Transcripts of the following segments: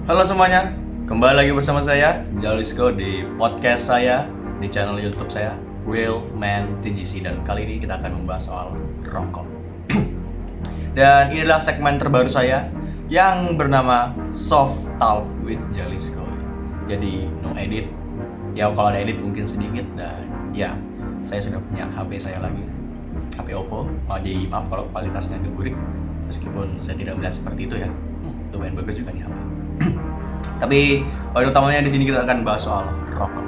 Halo semuanya, kembali lagi bersama saya Jalisco di podcast saya, di channel YouTube saya Real Man TGC. Dan kali ini kita akan membahas soal rokok. Dan inilah segmen terbaru saya yang bernama Soft Talk with Jalisco. Jadi no edit, ya kalau ada edit mungkin sedikit. Dan ya, saya sudah punya HP saya lagi, HP Oppo. Jadi maaf kalau kualitasnya agak burik, meskipun saya tidak melihat seperti itu ya. Lumayan bagus juga nih HP. Tapi poin utamanya di sini kita akan bahas soal rokok,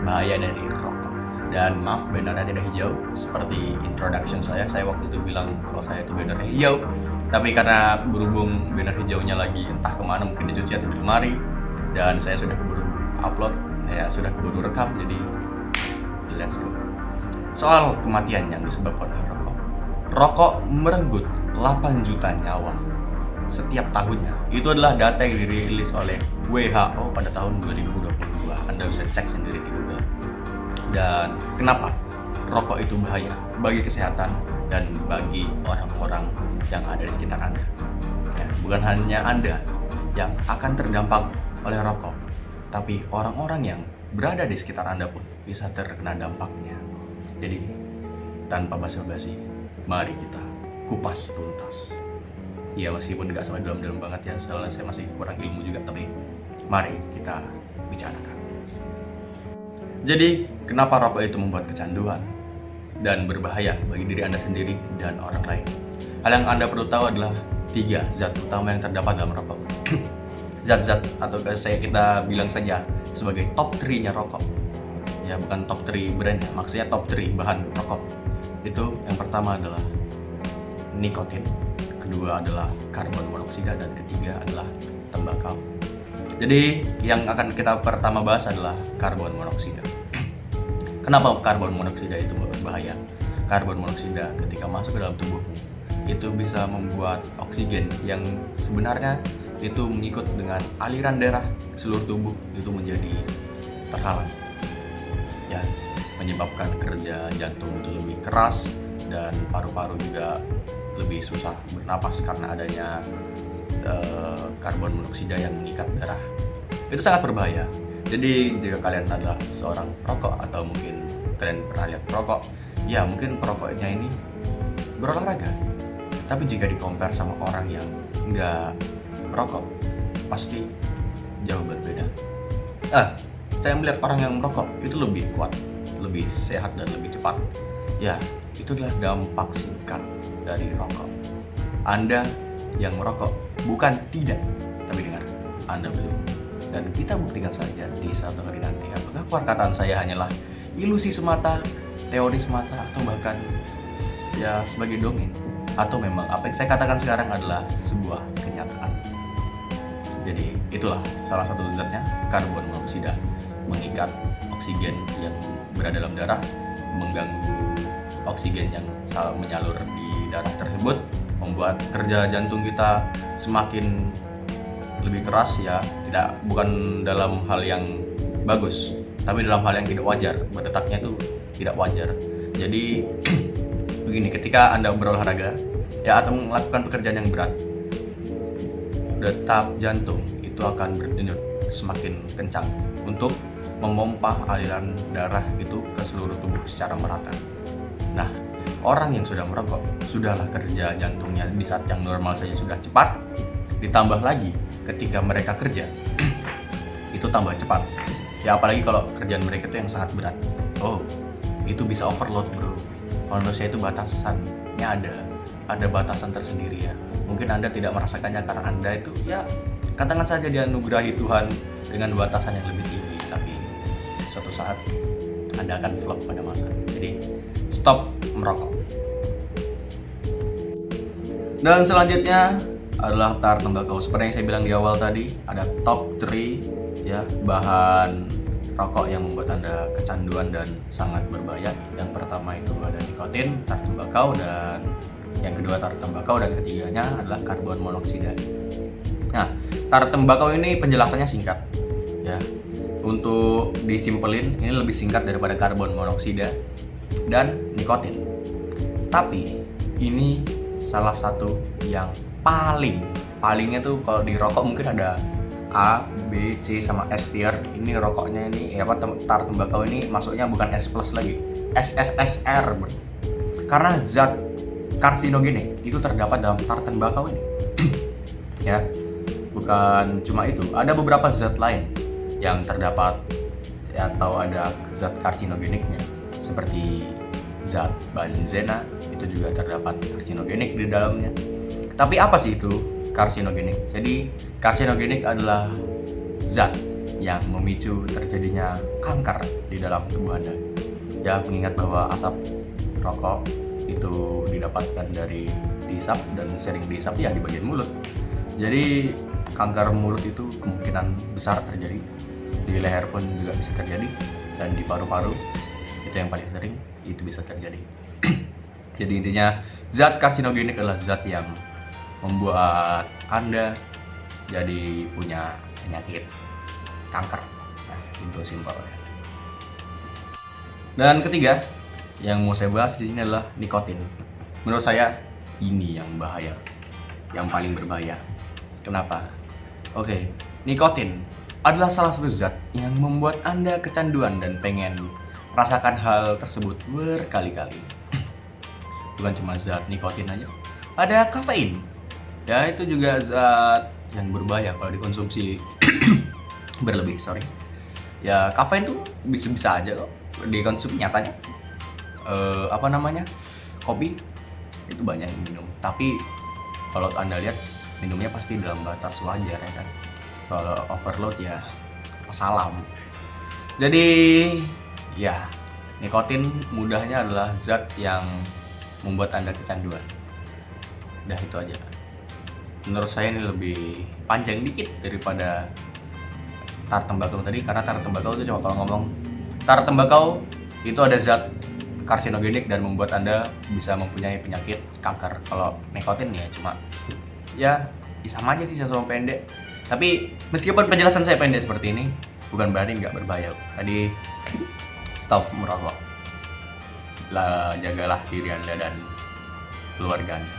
bahaya dari rokok. Dan maaf bannernya tidak hijau seperti introduction saya waktu itu bilang kalau saya itu bannernya hijau. Tapi karena berhubung banner hijaunya lagi entah kemana, mungkin dicuci atau di lemari, dan saya sudah keburu upload, ya sudah keburu rekam, jadi let's go. Soal kematian yang disebabkan oleh rokok. Rokok merenggut 8 juta nyawa setiap tahunnya. Itu adalah data yang dirilis oleh WHO pada tahun 2022. Anda bisa cek sendiri di Google. Dan kenapa rokok itu bahaya bagi kesehatan dan bagi orang-orang yang ada di sekitar Anda. Ya, bukan hanya Anda yang akan terdampak oleh rokok, tapi orang-orang yang berada di sekitar Anda pun bisa terkena dampaknya. Jadi, tanpa basa-basi, mari kita kupas tuntas. Ya meskipun nggak sampai dalam-dalam banget ya, soalnya saya masih kurang ilmu juga, tapi mari kita bicarakan. Jadi, kenapa rokok itu membuat kecanduan dan berbahaya bagi diri Anda sendiri dan orang lain? Hal yang Anda perlu tahu adalah 3 zat utama yang terdapat dalam rokok. Zat-zat atau kita bilang saja sebagai top 3-nya rokok. Ya bukan top 3 brand ya, maksudnya top 3 bahan rokok. Itu yang pertama adalah nikotin, kedua adalah karbon monoksida, dan ketiga adalah tembakau. Jadi yang akan kita pertama bahas adalah karbon monoksida. Kenapa karbon monoksida itu berbahaya? Karbon monoksida ketika masuk ke dalam tubuh itu bisa membuat oksigen yang sebenarnya itu mengikut dengan aliran darah ke seluruh tubuh itu menjadi terhalang. Ya, menyebabkan kerja jantung itu lebih keras dan paru-paru juga lebih susah bernapas karena adanya karbon monoksida yang mengikat darah. Itu sangat berbahaya. Jadi jika kalian adalah seorang perokok atau mungkin kalian pernah lihat perokok, ya mungkin perokoknya ini berolahraga. Tapi jika di-compare sama orang yang nggak merokok, pasti jauh berbeda. Saya melihat orang yang merokok itu lebih kuat, lebih sehat, dan lebih cepat. Ya, itu adalah dampak singkat dari rokok. Anda yang merokok bukan tidak, tapi dengar, Anda belum. Dan kita buktikan saja di suatu hari nanti apakah perkataan saya hanyalah ilusi semata, teori semata, atau bahkan ya sebagai dongeng, atau memang apa yang saya katakan sekarang adalah sebuah kenyataan. Jadi itulah salah satu zatnya, karbon monoksida, mengikat oksigen yang berada dalam darah, mengganggu oksigen yang menyalur di darah tersebut, membuat kerja jantung kita semakin lebih keras, ya bukan dalam hal yang bagus, tapi dalam hal yang tidak wajar. Berdetaknya itu tidak wajar. Jadi begini, ketika Anda berolahraga ya atau melakukan pekerjaan yang berat, detak jantung itu akan berdenyut semakin kencang untuk memompa aliran darah itu ke seluruh tubuh secara merata. Nah, orang yang sudah merokok, sudahlah kerja jantungnya di saat yang normal saja sudah cepat, ditambah lagi ketika mereka kerja, itu tambah cepat. Ya apalagi kalau kerjaan mereka itu yang sangat berat. Oh, itu bisa overload bro. Manusia itu batasannya ada batasan tersendiri ya. Mungkin Anda tidak merasakannya karena Anda itu ya katakan saja dianugerahi Tuhan dengan batasan yang lebih tinggi, tapi suatu saat Anda akan flop pada masa. Jadi stop merokok. Dan selanjutnya adalah tar tembakau. Seperti yang saya bilang di awal tadi, ada top 3 ya bahan rokok yang membuat Anda kecanduan dan sangat berbahaya. Yang pertama itu ada nikotin, tar tembakau, dan yang kedua tar tembakau, dan ketiganya adalah karbon monoksida. Nah, tar tembakau ini penjelasannya singkat ya. Untuk disimpelin, ini lebih singkat daripada karbon monoksida dan nikotin. Tapi ini salah satu yang palingnya tuh kalau di rokok mungkin ada A, B, C sama S tier. Ini rokoknya ini tar tembakau ini masuknya bukan S plus lagi, SSSR. Karena zat karsinogenik itu terdapat dalam tar tembakau ini. Ya, bukan cuma itu, ada beberapa zat lain yang terdapat atau ada zat karsinogeniknya seperti zat benzena, itu juga terdapat karsinogenik di dalamnya. Tapi apa sih itu karsinogenik? Jadi karsinogenik adalah zat yang memicu terjadinya kanker di dalam tubuh Anda. Ya, mengingat bahwa asap rokok itu didapatkan dari dihisap dan sering dihisap ya di bagian mulut. Jadi kanker mulut itu kemungkinan besar terjadi. Di leher pun juga bisa terjadi, dan di paru-paru itu yang paling sering itu bisa terjadi. Jadi intinya zat karsinogenik adalah zat yang membuat Anda jadi punya penyakit kanker. Nah, itu simpelnya. Dan ketiga yang mau saya bahas di sini adalah nikotin. Menurut saya ini yang bahaya, yang paling berbahaya. Kenapa? Oke, nikotin adalah salah satu zat yang membuat Anda kecanduan dan pengen rasakan hal tersebut berkali-kali. Bukan cuma zat nikotin aja, ada kafein. Ya, itu juga zat yang berbahaya kalau dikonsumsi berlebih, Ya, kafein tuh bisa-bisa aja kok dikonsumsi nyatanya. Kopi itu banyak yang minum. Tapi kalau Anda lihat minumnya pasti dalam batas wajar ya kan. Kalau overload ya salam. Jadi ya, nikotin mudahnya adalah zat yang membuat Anda kecanduan. Udah itu aja. Menurut saya ini lebih panjang dikit daripada tar tembakau tadi, karena tar tembakau itu cuma kalau ngomong tar tembakau itu ada zat karsinogenik dan membuat Anda bisa mempunyai penyakit kanker. Kalau nikotin ya cuma ya sama aja sih, sama pendek. Tapi meskipun penjelasan saya pendek seperti ini, bukan berarti nggak berbahaya. Tadi stop merokok. Jagalah diri Anda dan keluarga Anda.